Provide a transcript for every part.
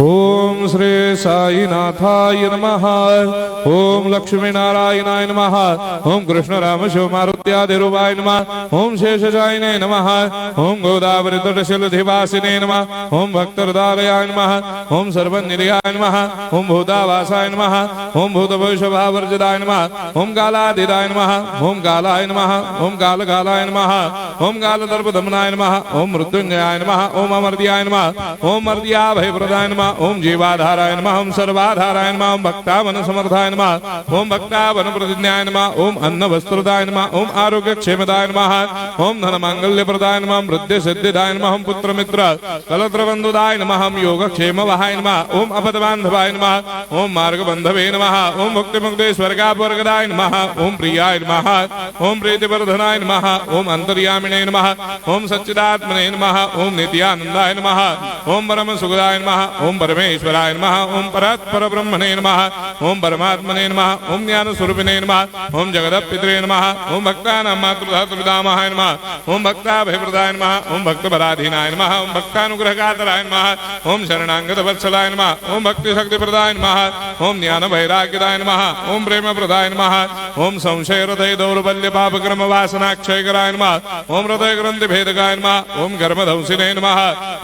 ओम श्री साईनाथाय नमः। ओम लक्ष्मी नारायणाय नमः। ओम कृष्ण राम शिव मारुत्यादिरूपाय नमः। ओम शेषशायिने नमः। ओम गोदावरी तटशिलधिवासिने नमः। ओम भक्तहृदयाय नमः। ओम सर्वनिलयाय नमः। ओम भूतावासाय नमः। ओम भूतभविष्यभावर्जिताय नमः। ओम कालाधीराय नमः। ओम कालाय नमः। ओम कालकालाय नमः। ओम कालदर्पदमनाय नमः। ओम मृत्युंजयाय नमः। ओम अमर्त्याय नमः। ओम मर्त्याभयप्रदाय नमः। ओम जीवाधाराय नमः। ओम सर्वाधाराय नमः। ओम भक्तावन समर्थाय नमः। ओम भक्तावन प्रतिज्ञाय नमः। ओम अन्न वस्त्रदाय नमः। ओम आरोग्य क्षेमदाय नमः। ओम धन मांगल्य प्रदाय नमः। वृद्धि सिद्धिदाय नमः। ओम पुत्र मित्र कलत्र बंधुदाय नमः। ओम योग क्षेम वहाय नमः। ओम अपद बांधवाय नमः। ओम मार्ग बंधवे नमः। ओम मुक्ति मुक्ति स्वर्गापवर्गदाय नमः। ओम प्रियाय नमः। ओम प्रीतिवर्धनाय नमः। ओम अंतर्यामिने नमः। ओम सच्चिदात्मने नमः। ओम नित्यानंदाय नमः। ओम परम सुखदाय नमः। ओम परमेश्वराय नमः। ओम परात्पर ब्रह्मणे नमः। ओम परमात्मने नमः। ओम ज्ञान स्वरूपिणे नमः। ओम जगदपितरे नमः। ओम भक्तानां मातृधातुपितामहाय नमः। ओम भक्ताभयप्रदाय नमः। ओम भक्तपराधीनाय नमः। ओम भक्तानुग्रहकातराय नमः। ओम शरणागतवत्सलाय नमः। ओम भक्तिशक्तिप्रदाय नमः। ओम ज्ञान वैराग्यदाय नमः। ओम प्रेमप्रदाय नमः। ओम संशय हृदय दौर्बल्य पापक्रम वासनाक्षयकराय नमः। ओम हृदय ग्रंथि भेदकाय नमः। ओम कर्मधंसिने नमः।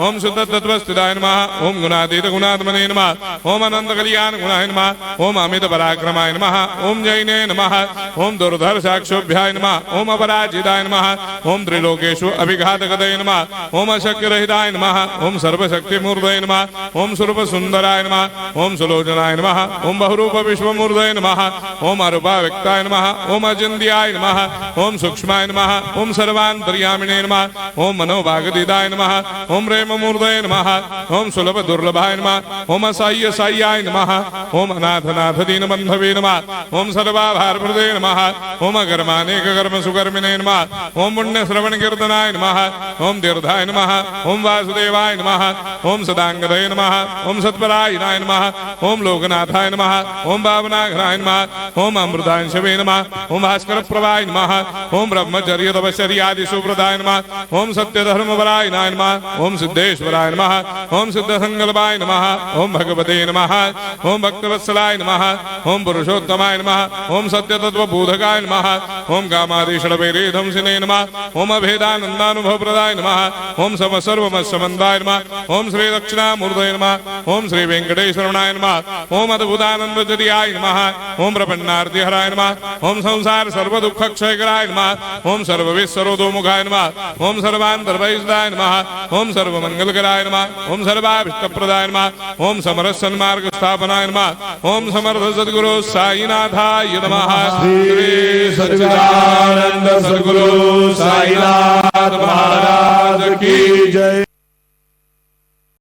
ओम शुद्ध तत्वस्थिताय नमः। ओम गुणातीत गुणात्मने नमः। ओम अनंत कल्याण गुणाय नमः। ओम अमित पराक्रमाय नमः। ओम जैने नमः। ओम दुर्धर्षाक्षोभ्याय नमः। ओम अपराजिताय नमः। ओम त्रिलोकेषु अभिघातगतये नमः। ओम अशक्यरहिताय नमः। ओम सर्वशक्तिमूर्तये नमः। ओम स्वरूप सुंदराय नमः। ओम सुलोचनाय नमः। ओम बहुरूप विश्वमूर्तये नमः। ओम अरूपाव्यक्ताय नमः। ओम अचिन्त्याय नमः। ओम सूक्ष्माय नमः। ओम सर्वान्तर्यामिने नमः। ओम मनोभागतीताय नमः। ओम प्रेममूर्तये नमः। ओम सुलभ दुर्लभाय नमः। ओम असाह्य साह्याय नमः। ओम अनाथनाथ दीनबन्धवे नमः। ओम सर्वाभारप्रदे नमः। ओम अकर्मानेक कर्म सुकर्मिणे नमः। ओम पुण्य श्रवण कीर्तनाय नमः। ओम तीर्थाय नमः। ओम वासुदेवाय नमः। ओम सदांगदये नमः। ओम सत्परायणाय नमः। ओम लोकनाथाय नमः। ओम भावनाघ्नाय नमः। ओम अमृतांशवे नमः। ओम भास्कर प्रभाय नमः। ओम ब्रह्मचर्य तपश्चर्यादि सुप्रदाय नमः। ओम सत्यधर्मपरायणाय नमः। ओम सिद्धेश्वराय नमः। ओम सिद्ध संकल्पाय नमः। ओम भगवते नमः। ओम भक्तवत्सलाय नमः। ओम पुरुषोत्तमाय नमः। ओम सत्यतत्वबोधकाय नमः। ओम कामादिषडवैरेधंसिने नमः। ओम अभेदानन्दानुभवप्रदाय नमः। ओम सर्वमस्समन्दाय नमः। ओम श्री दक्षिणामूर्तये नमः। ओम श्री वेंकटेश्वरनाय नमः। ओम अद्भुतानन्दचर्याय नमः। ओम प्रपन्नार्तिहराय नमः। ओम संसार सर्वदुःखक्षयकराय नमः। ओम सर्वविश्वरोधोमुखाय नमः। ओम सर्वान्तर्बहिष्ठाय नमः। ओम सर्वमंगलकराय नमः। ओम सर्वाभीष्टप्रदाय नमः। ओम समरस सन्मार्ग स्थापनाय नमः। ओम समर्थ सद्गुरु साईनाथाय नमः। श्री सच्चिदानंद सद्गुरु साईनाथ महाराज की जय।